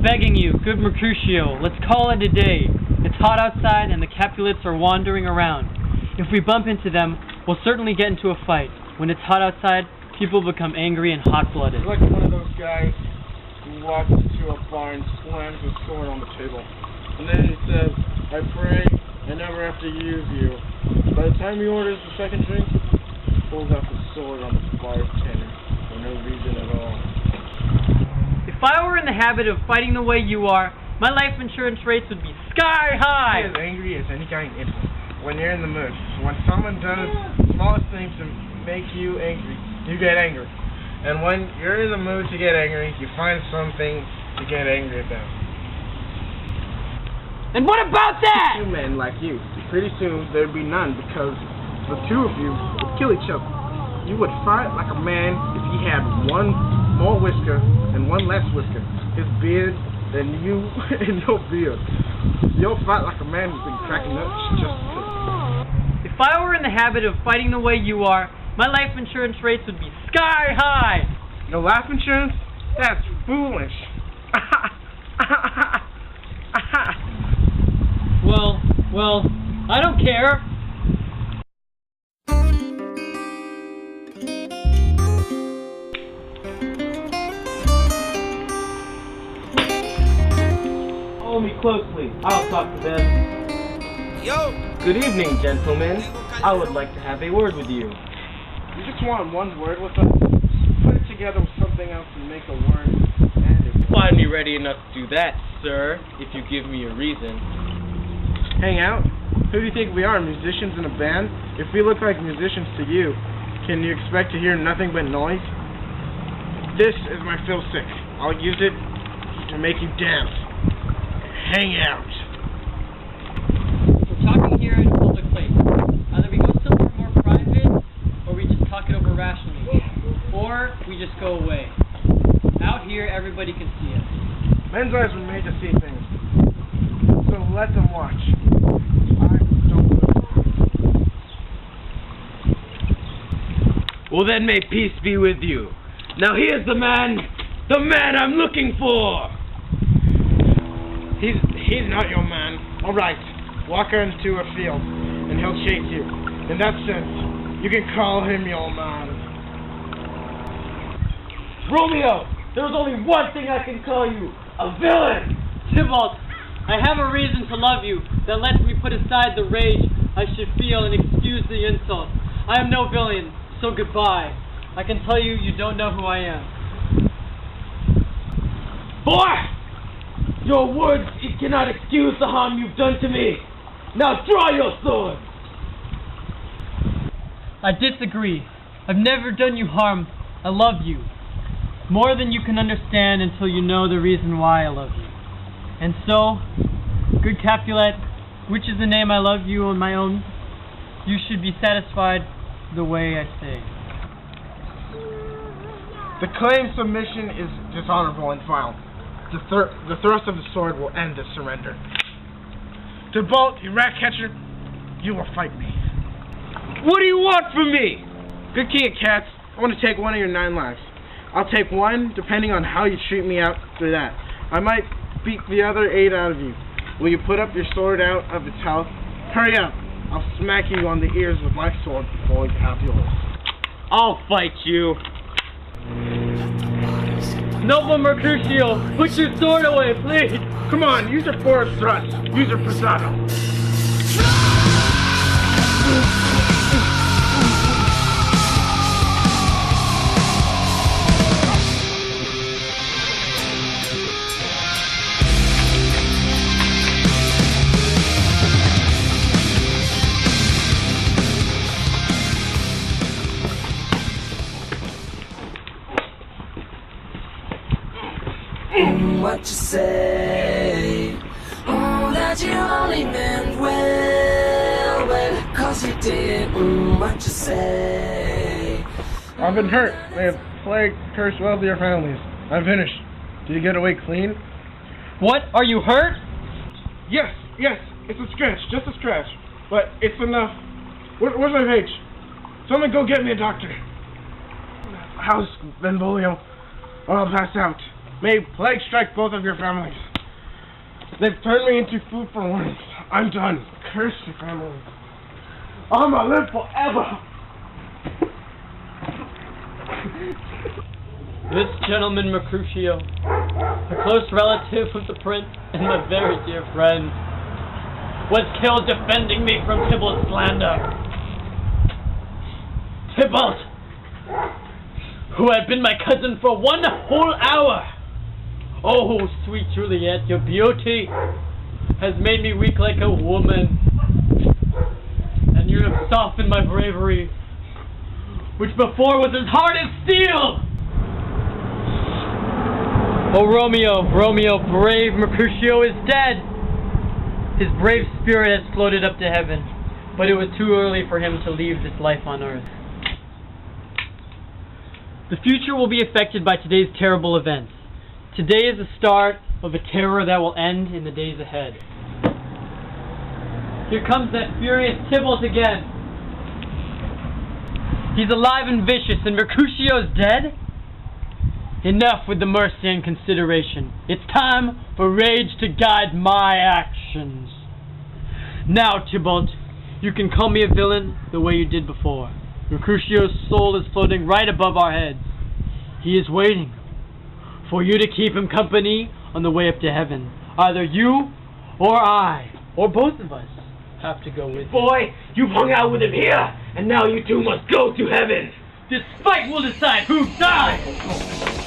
begging you, good Mercutio, let's call it a day. It's hot outside and the Capulets are wandering around. If we bump into them, we'll certainly get into a fight. When it's hot outside, people become angry and hot-blooded. You're like one of those guys who walks into a bar and slams his sword on the table. And then he says, I pray I never have to use you. By the time he orders the second drink, he pulls out the sword on the bartender for no reason at all. If I were in the habit of fighting the way you are, my life insurance rates would be sky high! Be as angry as any guy in Italy when you're in the mood. When someone does the smallest things to make you angry, you get angry. And when you're in the mood to get angry, you find something to get angry about. And what about that? Two men like you. Pretty soon there'd be none because the two of you would kill each other. You would fight like a man if he had one more whisker and one less whisker. His beard and you and no beard. You'll fight like a man who's been cracking nuts just because. If I were in the habit of fighting the way you are, my life insurance rates would be sky high! No life insurance? That's foolish. Well, I don't care. Follow me closely. I'll talk to them. Yo! Good evening, gentlemen. I would like to have a word with you. You just want one word with us? Put it together with something else and make a word. And Find me ready enough to do that, sir, if you give me a reason. hang out? Who do you think we are, musicians in a band? If we look like musicians to you, can you expect to hear nothing but noise? This is my fill stick. I'll use it to make you dance. Hang out. We're talking here in a public place. Either we go somewhere more private, or we just talk it over rationally. Or we just go away. Out here, everybody can see us. Men's eyes were made to see things. So let them watch. I don't look. Well then, may peace be with you. Now here's the man I'm looking for! He's not your man. Alright, walk her into a field, and he'll chase you. In that sense, you can call him your man. Romeo! There's only one thing I can call you! A villain! Tybalt, I have a reason to love you that lets me put aside the rage I should feel and excuse the insult. I am no villain, so goodbye. I can tell you, you don't know who I am. Boy! Your words, it cannot excuse the harm you've done to me. Now draw your sword! I disagree. I've never done you harm. I love you. More than you can understand until you know the reason why I love you. And so, good Capulet, which is the name I love you on my own, you should be satisfied the way I say. The claim submission is dishonorable and vile. The thrust of the sword will end the surrender. Tybalt, you rat catcher, you will fight me. What do you want from me? Good king of cats, I want to take one of your 9 lives. I'll take one, depending on how you treat me after that. I might beat the other 8 out of you. Will you put up your sword out of its house? Hurry up. I'll smack you on the ears with my sword before you have yours. I'll fight you. Noble Mercutio, put your sword away, please! Come on, use your forward thrust. Use your passado. What you say? Oh, that you only meant well, 'cause you did. What you say? I've been hurt. May have plague cursed wealthier families. I'm finished. Did you get away clean? What? Are you hurt? Yes, it's a scratch, just a scratch. But it's enough. Where's my page? Someone go get me a doctor. How's Benvolio? Or I'll pass out. May plague strike both of your families. They've turned me into food for worms. I'm done. Curse your family. I'm gonna live forever. This gentleman, Mercutio, a close relative of the prince and my very dear friend, was killed defending me from Tybalt's slander. Tybalt, who had been my cousin for 1 whole hour. Oh, sweet Juliet, your beauty has made me weak like a woman, and you have softened my bravery, which before was as hard as steel. Oh, Romeo, brave Mercutio is dead. His brave spirit has floated up to heaven, but it was too early for him to leave this life on earth. The future will be affected by today's terrible events. Today is the start of a terror that will end in the days ahead. Here comes that furious Tybalt again. He's alive and vicious, and Mercutio's dead? Enough with the mercy and consideration. It's time for rage to guide my actions. Now, Tybalt, you can call me a villain the way you did before. Mercutio's soul is floating right above our heads. He is waiting for you to keep him company on the way up to heaven. Either you or I, or both of us, have to go with him. Boy, you've hung out with him here, and now you two must go to heaven. This fight will decide who dies!